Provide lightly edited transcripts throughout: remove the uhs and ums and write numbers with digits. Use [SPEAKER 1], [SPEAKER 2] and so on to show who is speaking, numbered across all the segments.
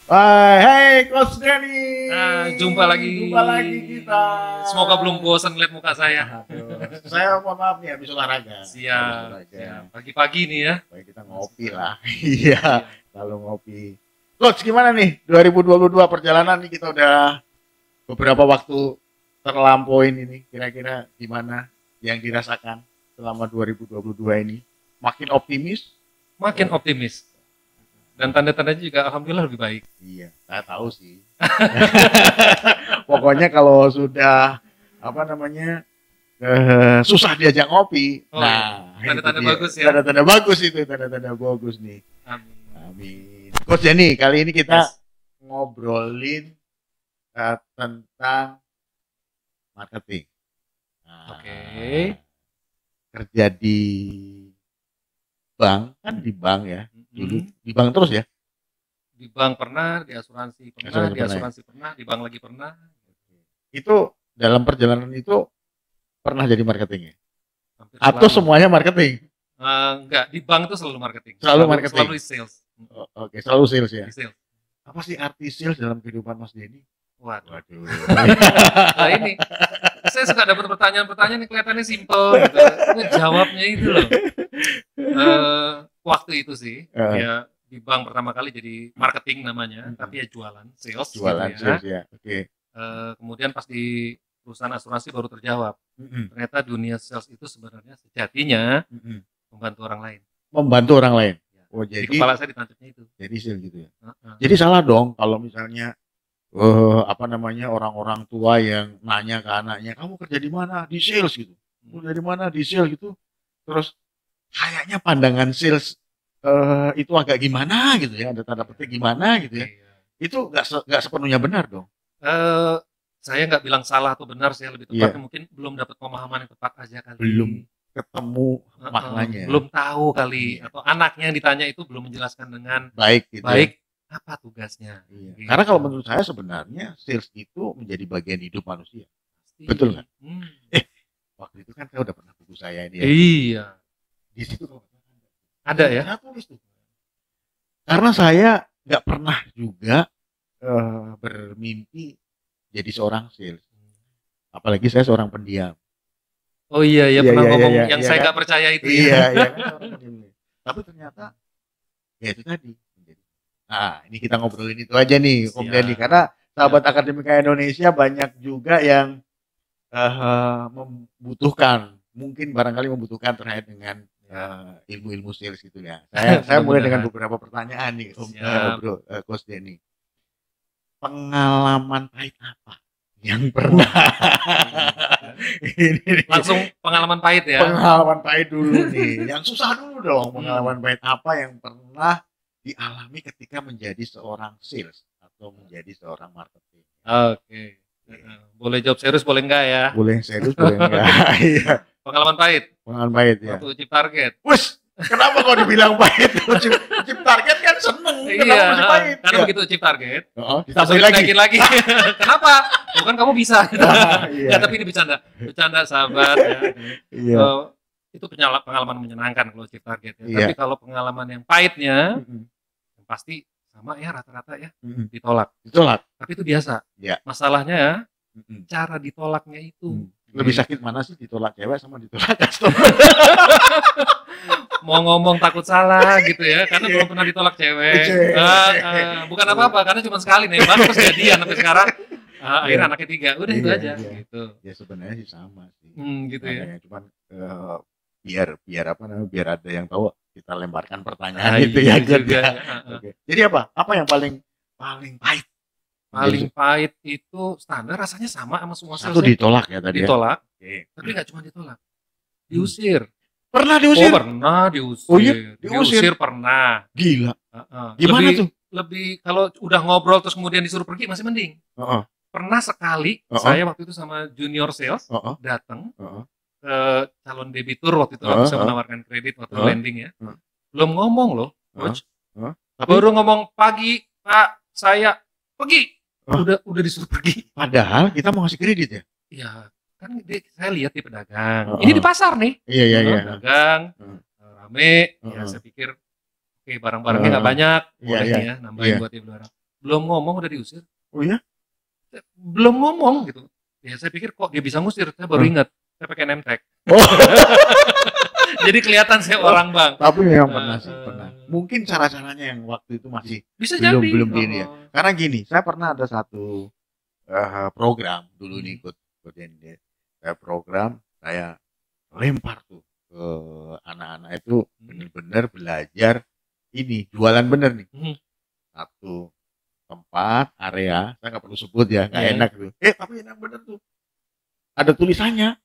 [SPEAKER 1] Hai Coach Denny.
[SPEAKER 2] Jumpa lagi.
[SPEAKER 1] Jumpa lagi kita.
[SPEAKER 2] Semoga belum bosan lihat muka saya.
[SPEAKER 1] Aduh, saya mohon maaf nih habis olahraga.
[SPEAKER 2] Siap. Pagi-pagi nih ya.
[SPEAKER 1] Baik, kita ngopi lah. Iya, lalu ngopi. Coach, gimana nih 2022 perjalanan nih, kita udah beberapa waktu terlampauin ini. Kira-kira gimana yang dirasakan selama 2022 ini? Makin optimis?
[SPEAKER 2] Makin optimis. Dan tanda-tandanya juga alhamdulillah lebih baik.
[SPEAKER 1] Iya, saya tahu sih. Pokoknya kalau sudah susah diajak ngopi. Nah,
[SPEAKER 2] tanda-tanda bagus ya.
[SPEAKER 1] Tanda-tanda bagus itu, tanda-tanda bagus nih.
[SPEAKER 2] Amin.
[SPEAKER 1] Amin. Coach Jenny, kali ini kita ngobrolin tentang marketing. Nah,
[SPEAKER 2] Oke.
[SPEAKER 1] Kerja di bank, kan di bank ya. Dulu di bank terus ya?
[SPEAKER 2] Di bank pernah, di asuransi pernah, di bank lagi pernah.
[SPEAKER 1] Itu dalam perjalanan itu pernah jadi marketing ya?
[SPEAKER 2] Hampir
[SPEAKER 1] Atau
[SPEAKER 2] selalu.
[SPEAKER 1] semuanya marketing?
[SPEAKER 2] Enggak, di bank itu selalu marketing.
[SPEAKER 1] Selalu marketing?
[SPEAKER 2] Selalu sales.
[SPEAKER 1] Oke, selalu sales ya?
[SPEAKER 2] Di sales.
[SPEAKER 1] Apa sih arti sales dalam kehidupan Mas Denny?
[SPEAKER 2] Waduh. Nah ini, saya suka dapat pertanyaan-pertanyaan yang kelihatannya simple gitu. Jawabnya itu loh. Waktu itu sih, ya di bank pertama kali jadi marketing namanya, tapi ya jualan, sales.
[SPEAKER 1] Jualan,
[SPEAKER 2] gitu
[SPEAKER 1] sales ya. Oke.
[SPEAKER 2] Kemudian pas di perusahaan asuransi baru terjawab. Ternyata dunia sales itu sebenarnya sejatinya membantu orang lain.
[SPEAKER 1] Membantu orang lain.
[SPEAKER 2] Ya.
[SPEAKER 1] Oh, jadi
[SPEAKER 2] di kepala saya ditancapnya itu.
[SPEAKER 1] Jadi sales gitu ya. Jadi salah dong kalau misalnya orang-orang tua yang nanya ke anaknya, kamu kerja di mana? Di sales gitu. Kerja di mana? Di sales gitu. Terus kayaknya pandangan sales itu agak gimana gitu ya, ada tanda petik gimana gitu ya. Itu nggak sepenuhnya benar dong.
[SPEAKER 2] Saya nggak bilang salah atau benar, saya lebih tepatnya mungkin belum dapat pemahaman yang tepat aja kali.
[SPEAKER 1] Belum ketemu maknanya.
[SPEAKER 2] Belum tahu kali, atau anaknya yang ditanya itu belum menjelaskan dengan
[SPEAKER 1] baik gitu.
[SPEAKER 2] Baik apa tugasnya.
[SPEAKER 1] Gitu. Karena kalau menurut saya sebenarnya sales itu menjadi bagian hidup manusia. Pasti. Betul nggak? Waktu itu kan saya udah pernah buku saya ini ya.
[SPEAKER 2] Iya.
[SPEAKER 1] Di situ
[SPEAKER 2] ada ya?
[SPEAKER 1] Saya tulis tuh. Karena saya nggak pernah juga bermimpi jadi seorang sales. Apalagi saya seorang pendiam.
[SPEAKER 2] Oh iya, pernah ngomong yang saya nggak percaya itu.
[SPEAKER 1] Iya kan. Tapi ternyata ya itu tadi. Nah, ini kita ngobrolin itu aja nih, Om Denny. Karena sahabat Akademika Indonesia banyak juga yang mungkin barangkali membutuhkan terkait dengan ilmu-ilmu sales gitu ya. Saya mulai dengan beberapa pertanyaan nih, Coach Denny. Pengalaman pahit apa yang pernah?
[SPEAKER 2] Ini langsung pengalaman pahit ya.
[SPEAKER 1] Pengalaman pahit dulu nih. Yang susah dulu dong. Pengalaman pahit apa yang pernah dialami ketika menjadi seorang sales atau menjadi seorang marketing?
[SPEAKER 2] Oke. Boleh jawab serius, boleh enggak ya?
[SPEAKER 1] Boleh serius, boleh enggak. Iya.
[SPEAKER 2] Pengalaman pahit.
[SPEAKER 1] Pengalaman pahit ya.
[SPEAKER 2] Waktu chip target.
[SPEAKER 1] Wes, kenapa kok dibilang pahit? Chip target kan seneng.
[SPEAKER 2] Iya. Pahit? Karena begitu chip target.
[SPEAKER 1] Ditambahin lagi.
[SPEAKER 2] Kenapa? Bukan kamu bisa. Enggak, tapi ini bercanda sahabat ya.
[SPEAKER 1] Iya.
[SPEAKER 2] Itu pengalaman menyenangkan kalau chip target ya. Tapi kalau pengalaman yang pahitnya, pasti sama ya rata-rata ya, ditolak. Tapi itu biasa. Masalahnya ya, cara ditolaknya itu.
[SPEAKER 1] Lebih sakit mana sih, ditolak cewek sama ditolak customer?
[SPEAKER 2] Mau ngomong takut salah gitu ya, karena belum pernah ditolak cewek. Bukan apa-apa, karena cuma sekali nih, bahkan terus jadian sampai sekarang. Akhirnya anak ketiga, udah itu aja. Gitu.
[SPEAKER 1] Ya sebenarnya sih sama sih.
[SPEAKER 2] Gitu ya.
[SPEAKER 1] Cuman biar ada yang tahu, kita lemparkan pertanyaan gitu ya. Jadi apa yang paling pahit?
[SPEAKER 2] Paling pahit itu standar, rasanya sama semua sales.
[SPEAKER 1] Satu ditolak ya tadi.
[SPEAKER 2] Ditolak. Tapi nggak cuma ditolak, diusir.
[SPEAKER 1] Pernah diusir?
[SPEAKER 2] Pernah diusir.
[SPEAKER 1] Oh iya, diusir
[SPEAKER 2] pernah.
[SPEAKER 1] Gila. Gimana tuh?
[SPEAKER 2] Lebih kalau udah ngobrol terus kemudian disuruh pergi masih mending. Pernah sekali saya waktu itu sama junior sales datang ke calon debitur waktu itu, bisa menawarkan kredit waktu lending ya. Belum ngomong loh, coach. Baru ngomong pagi, Pak, saya pergi. Udah disuruh pergi.
[SPEAKER 1] Padahal kita mau ngasih kredit ya?
[SPEAKER 2] Iya, kan saya lihat di pedagang. Ini di pasar nih.
[SPEAKER 1] Iya.
[SPEAKER 2] Pedagang, rame. Ya saya pikir, oke barang-barangnya nggak banyak, boleh ya nambahin buat ibu orang. belum ngomong udah diusir.
[SPEAKER 1] Oh ya?
[SPEAKER 2] Belum ngomong gitu. Ya saya pikir kok dia bisa ngusir, saya baru ingat. Saya pakai name tag.
[SPEAKER 1] Oh.
[SPEAKER 2] Jadi kelihatan saya orang Bang.
[SPEAKER 1] Tapi memang pernah sih, pernah. Mungkin cara-caranya yang waktu itu masih
[SPEAKER 2] bisa
[SPEAKER 1] belum ini ya. Karena gini, saya pernah ada satu program dulu nih ikut ini. Saya program, saya lempar tuh ke anak-anak itu benar-benar belajar ini jualan bener nih. Satu tempat area, saya nggak perlu sebut ya, nggak enak tuh. Tapi enak bener tuh. Ada tulisannya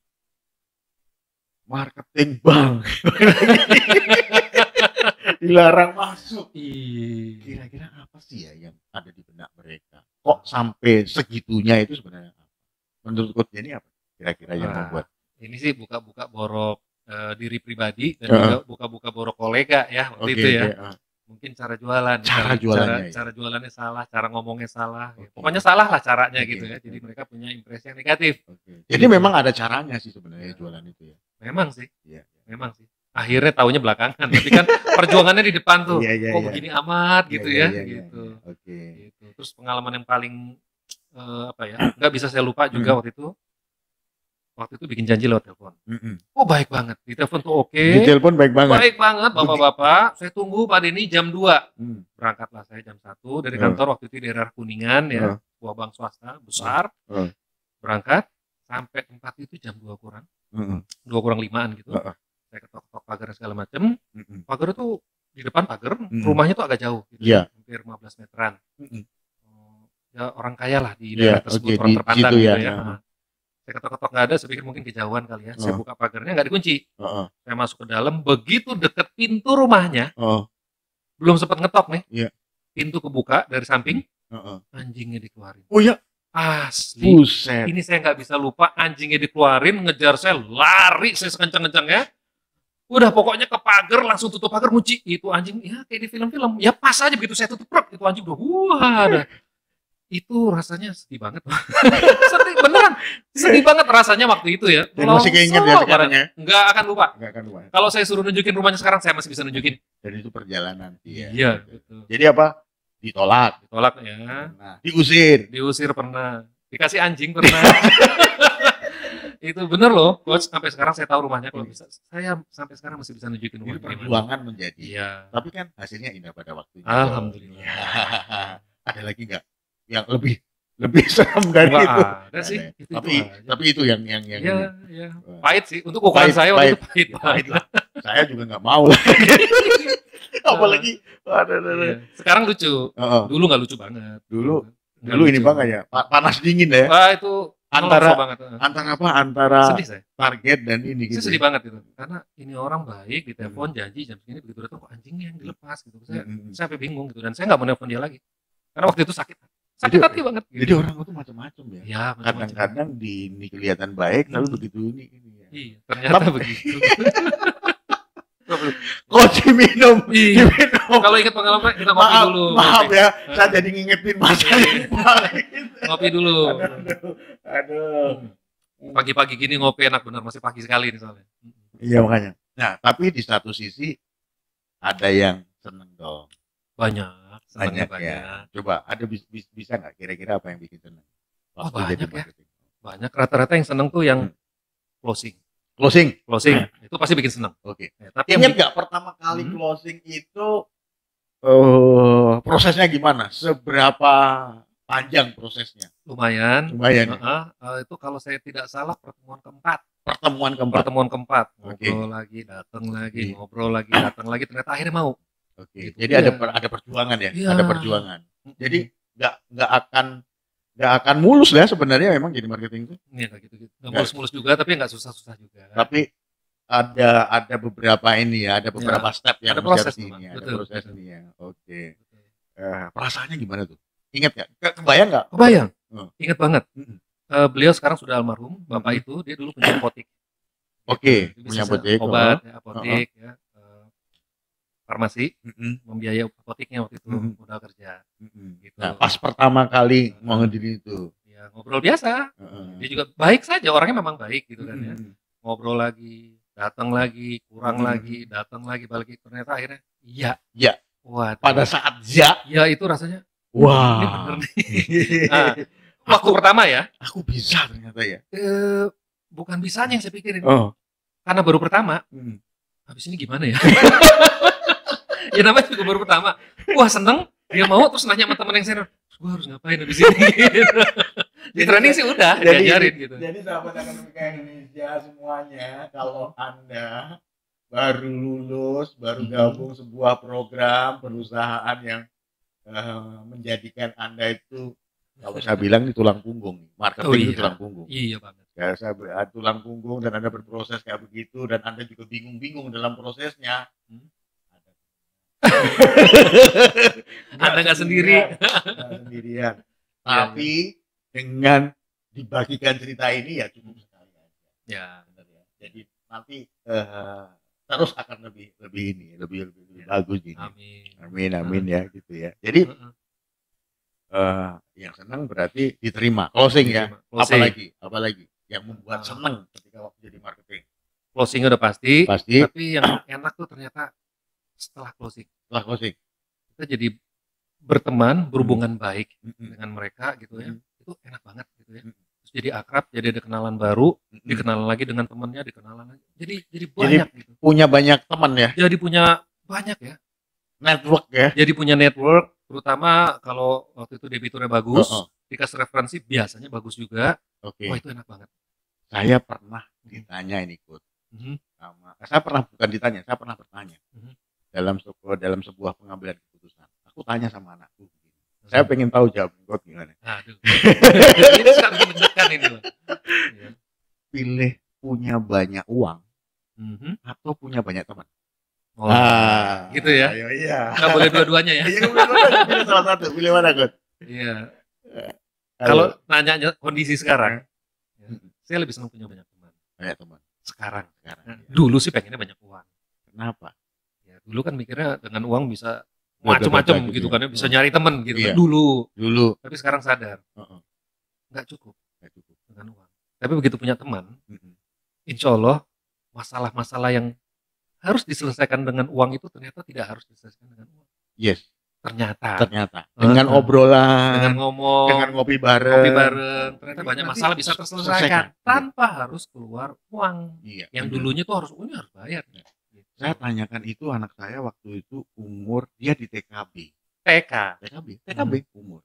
[SPEAKER 1] marketing bank. Dilarang masuk. Kira-kira apa sih ya yang ada di benak mereka? Kok sampai segitunya itu sebenarnya? Menurut Coach Denny apa? Kira-kira yang membuat?
[SPEAKER 2] Ini sih buka-buka borok diri pribadi dan juga buka-buka borok kolega ya waktu itu ya. Mungkin cara jualan. Cara jualannya salah, cara ngomongnya salah. Pokoknya salah lah caranya gitu ya. Jadi mereka punya impresi yang negatif.
[SPEAKER 1] Jadi memang ada caranya sih sebenarnya jualan itu ya.
[SPEAKER 2] Memang sih. Memang sih. Akhirnya taunya belakangan, tapi kan perjuangannya di depan tuh. Begini amat gitu ya. Gitu. Terus pengalaman yang paling nggak bisa saya lupa juga waktu itu bikin janji lewat telepon. Oh baik banget, di telepon tuh oke.
[SPEAKER 1] Di telepon baik banget.
[SPEAKER 2] Baik banget bapak-bapak, saya tunggu Pak Denny jam 2. Berangkatlah saya jam 1 dari kantor waktu itu di daerah Kuningan ya, sebuah bank swasta besar. Berangkat sampai tempat itu jam 2 kurang. 2 kurang 5-an gitu. Saya ketok-ketok pagar segala macam. Pagar itu di depan pagar, rumahnya tuh agak jauh gitu. Hampir 15 meteran. Ya orang kaya lah di daerah tersebut, orang terpandang gitu ya. Saya ketok-ketok nggak ada, saya pikir mungkin kejauhan kali ya. Saya buka pagarnya nggak dikunci. Saya masuk ke dalam, begitu deket pintu rumahnya, belum sempat ngetok nih. Pintu kebuka dari samping, anjingnya dikeluarin.
[SPEAKER 1] Oh ya,
[SPEAKER 2] asli. Buset. Ini saya nggak bisa lupa, anjingnya dikeluarin, ngejar saya, lari saya sekencang-kencangnya. Udah pokoknya ke pagar, langsung tutup pagar, ngunci. Itu anjing, ya kayak di film-film. Ya pas aja begitu saya tutup, itu anjing udah, wah. Itu rasanya sedih banget. Sedih beneran. Sedih banget rasanya waktu itu ya.
[SPEAKER 1] Dan masih keinget ya sekarang ya?
[SPEAKER 2] Nggak akan lupa. Kalau saya suruh nunjukin rumahnya sekarang, saya masih bisa nunjukin.
[SPEAKER 1] Dan itu perjalanan.
[SPEAKER 2] Iya. Gitu.
[SPEAKER 1] Jadi apa? Ditolak
[SPEAKER 2] ya. Diusir pernah. Dikasih anjing pernah. Itu bener loh, Coach. Sampai sekarang saya tahu rumahnya kalau bisa. Saya sampai sekarang masih bisa nunjukin rumahnya.
[SPEAKER 1] Perjuangan menjadi.
[SPEAKER 2] Iya.
[SPEAKER 1] Tapi kan hasilnya indah pada waktunya.
[SPEAKER 2] Alhamdulillah.
[SPEAKER 1] Ada lagi nggak yang lebih serem dari itu?
[SPEAKER 2] Ada sih.
[SPEAKER 1] Tapi itu yang
[SPEAKER 2] ya. Pahit sih. Untuk ukuran saya waktu itu pahit lah.
[SPEAKER 1] Saya juga nggak mau lah. Apalagi
[SPEAKER 2] sekarang lucu. Dulu nggak lucu banget.
[SPEAKER 1] Dulu ini banget ya. Panas dingin ya.
[SPEAKER 2] Wah itu
[SPEAKER 1] antara sedih saya. Target dan ini gitu.
[SPEAKER 2] Saya sedih banget gitu. Karena ini orang baik di telepon janji jam segini, begitu datang kok anjingnya yang dilepas gitu. Saya sampai bingung gitu, dan saya nggak mau nelfon dia lagi. Karena waktu itu sakit hati banget gitu.
[SPEAKER 1] Jadi orang itu macam-macam ya.
[SPEAKER 2] Ya
[SPEAKER 1] kadang-kadang ini kelihatan baik, tapi begitu ini ya.
[SPEAKER 2] Iya, ternyata begitu.
[SPEAKER 1] Coach minum.
[SPEAKER 2] Kalau ingat pengalaman kita ngopi dulu.
[SPEAKER 1] Maaf ya, saya jadi ngingetin masa
[SPEAKER 2] ngopi dulu.
[SPEAKER 1] Aduh.
[SPEAKER 2] Pagi-pagi gini ngopi enak benar, masih pagi sekali nih soalnya.
[SPEAKER 1] Iya makanya. Nah, tapi di satu sisi ada yang seneng dong.
[SPEAKER 2] Banyak
[SPEAKER 1] ya. Coba ada bisa nggak kira-kira apa yang bikin seneng?
[SPEAKER 2] Banyak ya. Banyak, rata-rata yang seneng tuh yang closing. Itu pasti bikin seneng.
[SPEAKER 1] Oke.
[SPEAKER 2] Ya, tapi
[SPEAKER 1] ingat nggak pertama kali closing itu prosesnya gimana? Seberapa panjang prosesnya?
[SPEAKER 2] Lumayan. Itu kalau saya tidak salah pertemuan keempat. Ngobrol lagi, datang lagi, ngobrol lagi, datang lagi, ternyata akhirnya mau.
[SPEAKER 1] Oke. Jadi ada perjuangan ya? Ada perjuangan. Jadi nggak akan mulus ya sebenarnya memang jadi marketing itu.
[SPEAKER 2] Iya kayak gitu. Nggak mulus-mulus juga, tapi nggak susah-susah juga.
[SPEAKER 1] Tapi ada beberapa ini ya, ada beberapa step yang
[SPEAKER 2] ada proses
[SPEAKER 1] ini, ada proses ini ya. Oke. Perasaannya gimana tuh? Ingat nggak? Kebayang nggak?
[SPEAKER 2] Kebayang. Ingat banget. Beliau sekarang sudah almarhum, bapak itu dia dulu punya apotek.
[SPEAKER 1] Oke, punya apotek.
[SPEAKER 2] Obat, apotek, ya. Farmasi, membiayai apoteknya waktu itu modal kerja. Gitu.
[SPEAKER 1] Nah, pas pertama kali mau ngediri itu,
[SPEAKER 2] ya ngobrol biasa. Dia juga baik saja, orangnya memang baik gitu kan ya. Ngobrol lagi, datang lagi, kurang lagi, datang lagi, balik lagi. Ternyata akhirnya iya.
[SPEAKER 1] Waduh. Pada saat ya
[SPEAKER 2] itu rasanya
[SPEAKER 1] Wah.
[SPEAKER 2] Ini bener nih. Nah, waktu pertama ya.
[SPEAKER 1] Aku bisa ternyata ya.
[SPEAKER 2] Bukan bisanya yang saya pikirin.
[SPEAKER 1] Oh.
[SPEAKER 2] Karena baru pertama. Habis ini gimana ya? Ya namanya juga baru pertama. Wah seneng, dia mau terus nanya sama teman yang senior, gue harus ngapain habis ini? Gitu. Di training sih udah diajarin gitu.
[SPEAKER 1] Jadi sahabat Akademika Indonesia semuanya, kalau Anda baru lulus, baru gabung sebuah program perusahaan yang menjadikan Anda itu, kalau saya bilang ini tulang punggung, marketing itu tulang punggung.
[SPEAKER 2] Iya banget.
[SPEAKER 1] Ya, saya tulang punggung dan Anda berproses kayak begitu dan Anda juga bingung-bingung dalam prosesnya.
[SPEAKER 2] Anda nggak sendirian.
[SPEAKER 1] Tapi dengan dibagikan cerita ini ya cukup sekali aja.
[SPEAKER 2] Ya.
[SPEAKER 1] Jadi nanti terus akan lebih bagus gini. Amin ya gitu ya. Jadi yang senang berarti diterima, closing ya. Apalagi yang membuat senang ketika waktu jadi marketing.
[SPEAKER 2] Closing udah pasti. Tapi yang enak tuh ternyata setelah closing kita jadi berteman, berhubungan baik dengan mereka gitu ya. Itu enak banget gitu ya. Terus jadi akrab, jadi ada kenalan baru, dikenalan lagi dengan temannya, dikenalan lagi. Jadi banyak gitu.
[SPEAKER 1] Punya banyak teman ya.
[SPEAKER 2] Jadi punya banyak ya.
[SPEAKER 1] Network ya.
[SPEAKER 2] Jadi punya network, terutama kalau waktu itu debiturnya bagus, dikasih referensi biasanya bagus juga. Wah itu enak banget.
[SPEAKER 1] Saya pernah ditanya ini Kut. Saya pernah bertanya. Dalam sebuah pengambilan keputusan. Aku tanya sama anakku. Saya pengen tahu jawab Kut gimana.
[SPEAKER 2] Aduh. Ini sekarang mendekat ini loh.
[SPEAKER 1] Pilih punya banyak uang atau punya banyak teman.
[SPEAKER 2] Gitu ya.
[SPEAKER 1] Iya.
[SPEAKER 2] Nggak boleh dua-duanya ya.
[SPEAKER 1] Iya, pilih salah satu. Pilih mana Kut?
[SPEAKER 2] Iya. Kalau nanya kondisi sekarang, saya lebih senang punya banyak teman.
[SPEAKER 1] Banyak teman.
[SPEAKER 2] Sekarang. Dulu sih pengennya banyak uang.
[SPEAKER 1] Kenapa?
[SPEAKER 2] Ya, dulu kan mikirnya dengan uang bisa macam-macam gitu kan, bisa nyari teman gitu kan dulu. Tapi sekarang sadar nggak cukup dengan uang. Tapi begitu punya teman, insya Allah masalah-masalah yang harus diselesaikan dengan uang itu ternyata tidak harus diselesaikan dengan uang.
[SPEAKER 1] Yes.
[SPEAKER 2] Ternyata
[SPEAKER 1] dengan obrolan,
[SPEAKER 2] dengan ngomong,
[SPEAKER 1] dengan ngopi bareng,
[SPEAKER 2] ternyata banyak masalah bisa terselesaikan tanpa harus keluar uang. Yang dulunya tuh harus bayar.
[SPEAKER 1] Saya tanyakan itu anak saya waktu itu umur dia di TKB umur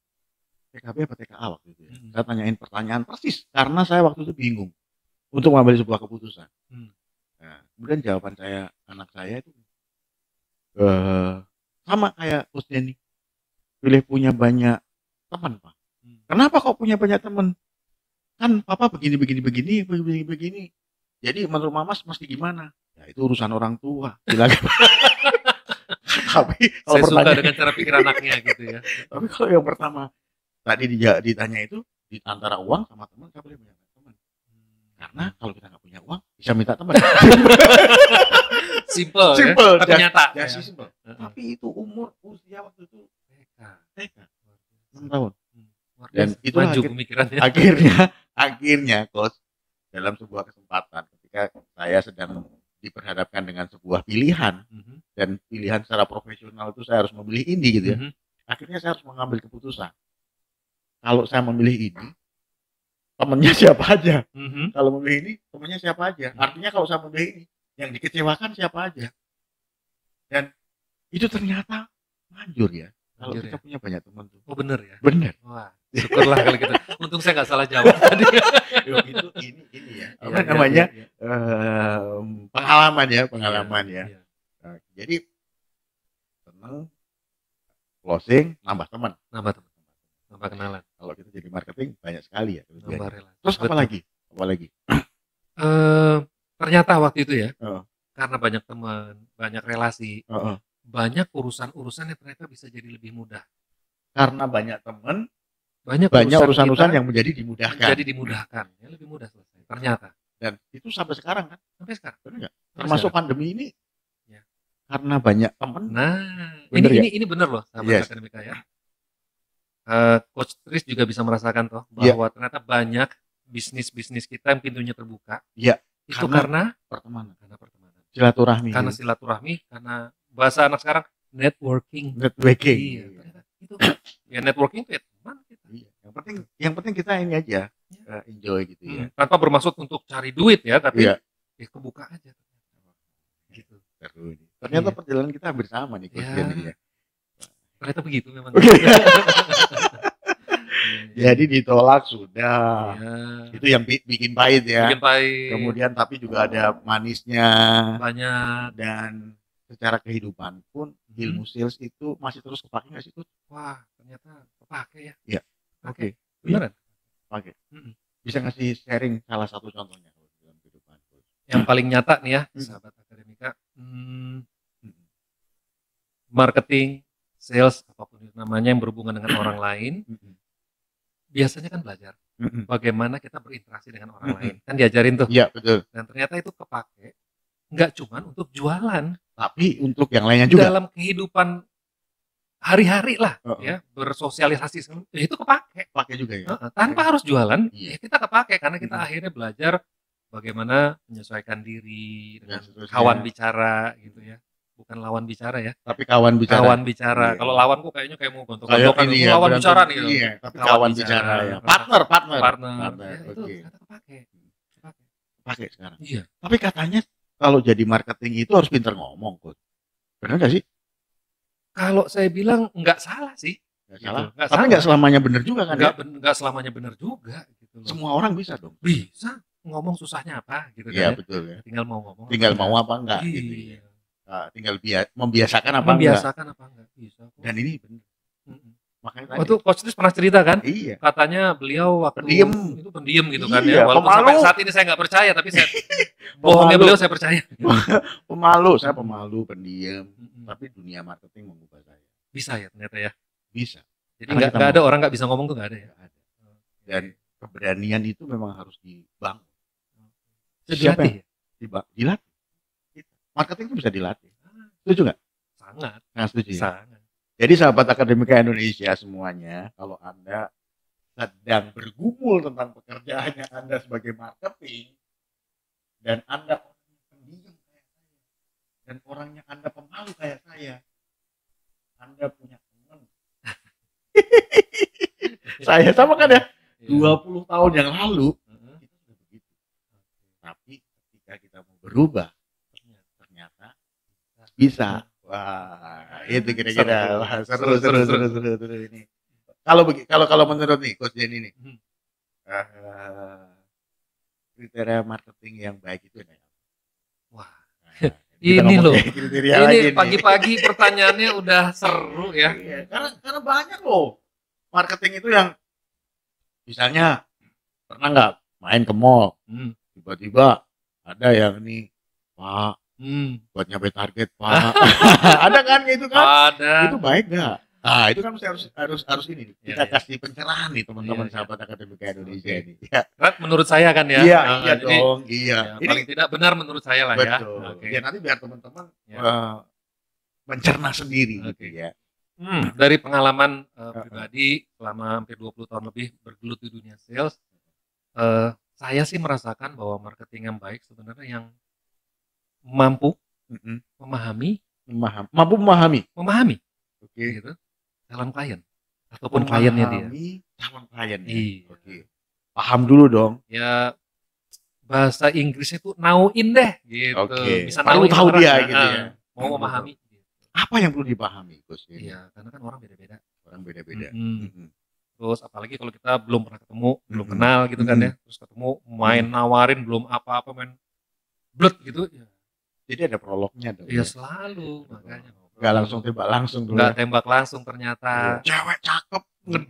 [SPEAKER 1] TKB apa TKA waktu itu ya. Saya tanyain pertanyaan persis karena saya waktu itu bingung untuk mengambil sebuah keputusan. Nah, kemudian jawaban anak saya itu sama kayak Coach Denny, pilih punya banyak teman Pak. Kenapa kok punya banyak teman? Kan Papa begini. Jadi menurut Mamas mesti gimana? Ya itu urusan orang tua. Tapi kalau
[SPEAKER 2] saya suka dengan cara pikir anaknya gitu ya.
[SPEAKER 1] Tapi kalau yang pertama tadi ditanya itu di antara uang sama teman, saya boleh punya teman. Karena kalau kita nggak punya uang bisa minta teman.
[SPEAKER 2] Simple
[SPEAKER 1] ya?
[SPEAKER 2] Tapi nyata.
[SPEAKER 1] Ya, simple. Tapi itu usia waktu itu TK 6 tahun. Dan itu akhirnya Coach dalam sebuah kesempatan ketika saya sedang diperhadapkan dengan sebuah pilihan dan pilihan secara profesional itu saya harus memilih ini gitu ya. Akhirnya saya harus mengambil keputusan. Kalau saya memilih ini, temennya siapa aja? Kalau memilih ini, temennya siapa aja? Artinya kalau saya memilih ini, yang dikecewakan siapa aja? Dan itu ternyata manjur ya. Kalau kita punya banyak teman tuh.
[SPEAKER 2] Oh bener ya?
[SPEAKER 1] Bener.
[SPEAKER 2] Wah, syukurlah kalau gitu. Untung saya nggak salah jawab tadi.
[SPEAKER 1] Itu ini ya. Apa namanya? Pengalaman ya. Nah, jadi senang closing, nambah teman.
[SPEAKER 2] Nambah kenalan.
[SPEAKER 1] Kalau kita jadi marketing banyak sekali ya.
[SPEAKER 2] Nambah relasi.
[SPEAKER 1] Terus apa lagi?
[SPEAKER 2] Ternyata waktu itu ya, karena banyak teman, banyak relasi, banyak urusan-urusan yang ternyata bisa jadi lebih mudah.
[SPEAKER 1] Karena banyak teman,
[SPEAKER 2] banyak
[SPEAKER 1] urusan-urusan yang menjadi dimudahkan.
[SPEAKER 2] Ya, lebih mudah selesai. Ternyata.
[SPEAKER 1] Dan itu sampai sekarang kan?
[SPEAKER 2] Sampai sekarang.
[SPEAKER 1] Benar nggak? Termasuk pandemi ini. Ya. Karena banyak teman.
[SPEAKER 2] Nah, ini benar loh, sahabat Akademika ya. Coach Tris juga bisa merasakan toh bahwa ternyata banyak bisnis kita yang pintunya terbuka.
[SPEAKER 1] Iya.
[SPEAKER 2] Itu karena
[SPEAKER 1] pertemanan.
[SPEAKER 2] Silaturahmi. Karena bahasa anak sekarang networking.
[SPEAKER 1] Iya.
[SPEAKER 2] Itu Ya networking itu ya teman kita.
[SPEAKER 1] Iya. Yang penting kita ini aja enjoy gitu ya.
[SPEAKER 2] Tanpa bermaksud untuk cari duit ya, tapi ya kebuka aja. Gitu.
[SPEAKER 1] Ternyata perjalanan kita hampir sama nih Coach Dian ini ya.
[SPEAKER 2] Ternyata begitu memang.
[SPEAKER 1] Jadi ditolak sudah. Itu yang bikin pahit ya.
[SPEAKER 2] Bikin pahit.
[SPEAKER 1] Kemudian tapi juga ada manisnya.
[SPEAKER 2] Banyak.
[SPEAKER 1] Dan secara kehidupan pun ilmu sales itu masih terus kepake nggak sih Coach?
[SPEAKER 2] Wah, ternyata kepake ya.
[SPEAKER 1] Iya. Oke.
[SPEAKER 2] Beneran?
[SPEAKER 1] Oke. Bisa ngasih sharing salah satu contohnya dalam kehidupan Coach?
[SPEAKER 2] Yang paling nyata nih ya, sahabat akademika, marketing, sales, apapun itu namanya yang berhubungan dengan orang lain, biasanya kan belajar bagaimana kita berinteraksi dengan orang lain. Kan diajarin tuh.
[SPEAKER 1] Iya, betul.
[SPEAKER 2] Dan ternyata itu kepake nggak cuma untuk jualan,
[SPEAKER 1] tapi untuk yang lainnya juga.
[SPEAKER 2] Dalam kehidupan hari-hari lah, ya bersosialisasi itu kepake.
[SPEAKER 1] Pakai juga ya.
[SPEAKER 2] Tanpa harus jualan, ya kita kepake karena kita akhirnya belajar bagaimana menyesuaikan diri dengan kawan bicara gitu ya. Bukan lawan bicara ya.
[SPEAKER 1] Tapi kawan bicara.
[SPEAKER 2] Kawan bicara. Kalau lawan kok kayaknya kayak mau gontok-gontokan. Lawan bicara nih.
[SPEAKER 1] Iya, tapi kawan bicara ya. Partner.
[SPEAKER 2] Ya, itu kata kepake.
[SPEAKER 1] Pakai sekarang.
[SPEAKER 2] Iya.
[SPEAKER 1] Tapi katanya kalau jadi marketing itu harus pintar ngomong, Coach. Benar nggak sih?
[SPEAKER 2] Kalau saya bilang nggak salah sih.
[SPEAKER 1] Nggak salah. Tapi nggak selamanya benar juga kan?
[SPEAKER 2] Nggak selamanya benar juga. Gitu loh.
[SPEAKER 1] Semua orang bisa dong.
[SPEAKER 2] Bisa. Ngomong susahnya apa gitu kan.
[SPEAKER 1] Iya, betul ya.
[SPEAKER 2] Tinggal mau ngomong.
[SPEAKER 1] Tinggal mau apa enggak gitu ya. Tinggal membiasakan apa
[SPEAKER 2] enggak. Bisa.
[SPEAKER 1] Dan ini benar. Makanya
[SPEAKER 2] waktu Coach Tris pernah cerita kan?
[SPEAKER 1] Iya.
[SPEAKER 2] Katanya beliau waktu itu pendiam gitu kan
[SPEAKER 1] ya.
[SPEAKER 2] Walaupun sampai saat ini saya nggak percaya, tapi saya bohongnya beliau saya percaya.
[SPEAKER 1] Saya pemalu, pendiam. Tapi dunia marketing mengubah saya.
[SPEAKER 2] Bisa ya ternyata ya.
[SPEAKER 1] Bisa.
[SPEAKER 2] Jadi nggak ada orang nggak bisa ngomong tuh nggak ada ya.
[SPEAKER 1] Dan keberanian itu memang harus dibangun.
[SPEAKER 2] Dilatih.
[SPEAKER 1] Dilatih. Marketing itu bisa dilatih. Setuju nggak?
[SPEAKER 2] Sangat.
[SPEAKER 1] Nah, setuju.
[SPEAKER 2] Sangat.
[SPEAKER 1] Jadi sahabat akademika Indonesia semuanya, kalau Anda sedang bergumul tentang pekerjaannya Anda sebagai marketing, dan Anda orangnya pendiam kayak saya, dan orangnya Anda pemalu kayak saya, Anda punya teman. Saya sama kan ya, 20 tahun yang lalu, kita sudah begitu. Tapi ketika kita mau berubah, ternyata bisa. Wah, itu kira-kira seru ini. Kalau menurut nih Coach Dian ini, kriteria marketing yang baik itu apa?
[SPEAKER 2] Wah, ini loh. Ini pagi-pagi pertanyaannya udah seru ya.
[SPEAKER 1] Karena banyak loh marketing itu yang, misalnya pernah nggak main ke mall, tiba-tiba ada yang nih, Pak, buat nyampe target Pak. Ada kan gitu kan?
[SPEAKER 2] Ada.
[SPEAKER 1] Itu baik nggak? Nah itu kan harus ini kita kasih pencerahan nih teman-teman sahabat akademika Indonesia ini. Ya.
[SPEAKER 2] Menurut saya kan ya.
[SPEAKER 1] Iya dong. Iya.
[SPEAKER 2] Ini paling tidak benar menurut saya lah ya.
[SPEAKER 1] Betul. Ya nanti biar teman-teman mencerna sendiri gitu ya.
[SPEAKER 2] Dari pengalaman pribadi selama hampir 20 tahun lebih bergelut di dunia sales, saya sih merasakan bahwa marketing yang baik sebenarnya yang mampu memahami, gitu, calon klien ataupun kliennya dia.
[SPEAKER 1] Calon klien.
[SPEAKER 2] Iya.
[SPEAKER 1] Oke. Paham dulu dong.
[SPEAKER 2] Ya bahasa Inggrisnya itu know-in deh, gitu.
[SPEAKER 1] Oke.
[SPEAKER 2] Bisa
[SPEAKER 1] tahu dia gitu ya.
[SPEAKER 2] Mau memahami.
[SPEAKER 1] Apa yang perlu dipahami, Gus?
[SPEAKER 2] Iya, karena kan orang beda-beda. Terus apalagi kalau kita belum pernah ketemu, belum kenal gitu kan ya. Terus ketemu main nawarin belum apa-apa, main blut gitu ya.
[SPEAKER 1] Jadi ada prolognya dong.
[SPEAKER 2] Iya selalu, makanya.
[SPEAKER 1] Gak langsung tembak langsung dulu.
[SPEAKER 2] Gak tembak langsung ternyata.
[SPEAKER 1] Cewek cakep,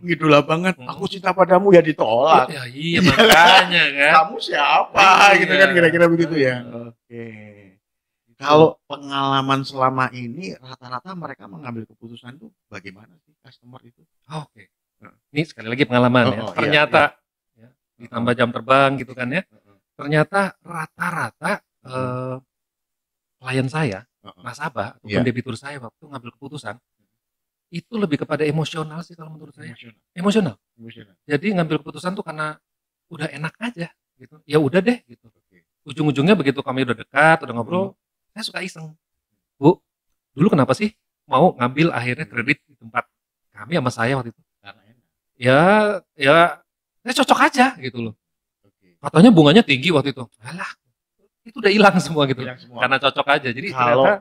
[SPEAKER 1] ngidula banget. Aku cinta padamu ya ditolak.
[SPEAKER 2] Ya iya makanya kan.
[SPEAKER 1] Kamu siapa? Gitu kan kira-kira begitu ya. Oke. Kalau pengalaman selama ini rata-rata mereka mengambil keputusan tuh bagaimana sih customer itu?
[SPEAKER 2] Oke. Ini sekali lagi pengalaman ya. Ternyata ya, ditambah jam terbang gitu kan ya. Ternyata rata-rata klien saya, nasabah ataupun debitur saya waktu ngambil keputusan itu lebih kepada emosional sih kalau menurut saya. Emosional. Jadi ngambil keputusan tuh karena udah enak aja gitu. Ya udah deh gitu. Ujung-ujungnya begitu kami udah dekat, udah ngobrol, saya suka iseng. Bu, dulu kenapa sih mau ngambil akhirnya kredit di tempat kami sama saya waktu itu? Ya, ya, saya cocok aja gitu loh. Katanya bunganya tinggi waktu itu. Alah, itu udah hilang semua gitu.
[SPEAKER 1] Hilang semua.
[SPEAKER 2] Karena cocok aja. Jadi
[SPEAKER 1] kalau